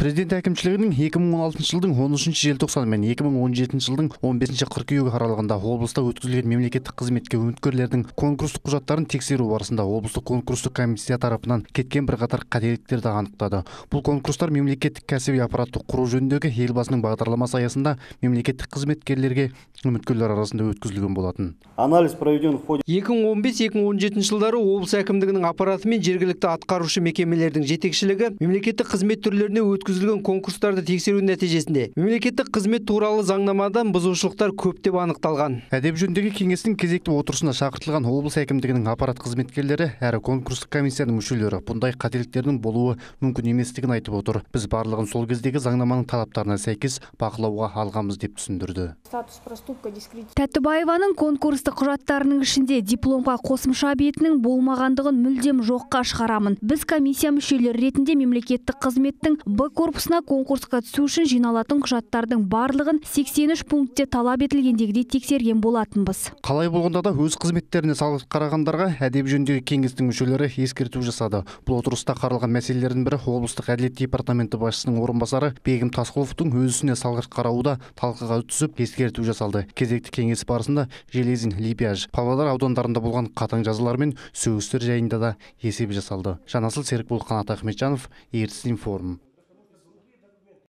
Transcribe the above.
Президент әкімшілігінің 2016 жылдың 13 желтоқсаны мен 2017 жылдың 15 қыркүйек аралығында облыста өткізілген мемлекеттік қызметке үміткерлердің конкурстық құжаттарын тексеру барысында облыстық конкурстық комиссия тарапынан кеткен бірқатар қателіктерді анықтады. Бұл конкурстар мемлекеттік кәсіби аппаратты құру жөніндегі елбасының бағдарламасы аясында мемлекеттік қызметкерлерге үміткерлер арасында өткізілген болатын. Анализ проведен в ходе 2015-2017 жылдары облыс әкімдігінің аппараты мен жергілікті атқарушы мекемелердің жетекшілігі мемлекеттік қызмет түрлеріне өткізілген конкурстарды тексеру нәтижесінде мемлекеттік қызмет туралы заңнамадан бұзушылықтар көптеп анықталған. Әдеп жөніндегі кеңестің кезекті отырысына шақыртылған облыс әкімдігінің аппарат қызметкерлері әрі конкурстық комиссияның мүшелері бұндай қателіктердің болуы мүмкін еместігін айтып отыр. Біз барлығын сол кездегі заңнаманың талаптарына сәйкес бақылауға алғамыз деп түсіндірді. Тәттібаеваның конкурстық құжаттарының ішінде дипломға қосымша бетінің болмағандығын мүлдем жоққа шығарамын. Біз комиссия мүшелері ретінде мемлекеттік қызметтің Б корпусына конкурсқа түсу үшін жиналатын құжаттардың барлығын 83 пунктте талап етілгендегідей тексерген болатынбыз. Қалай болғанда да өз қызметтеріне салғырт қарағандарға әдеп жөніндегі кеңестің мүшелері ескерту жасады. Бұл отырыста қаралған мәселелердің бірі облыстық әділет департаменті басшысының орынбасары Бегім Тасқұловтың өз ісіне салғырт қарауда талқыға түсіп ескерту жасалды. Кезекті кеңес барысында Железин, Липяж, Павлодар аудандарында болған қатаң жазалар мен сөгістер жайында да есеп жасалды. Жанасыл Серікбол, Қанат Ахметжанов, Ертіс информ.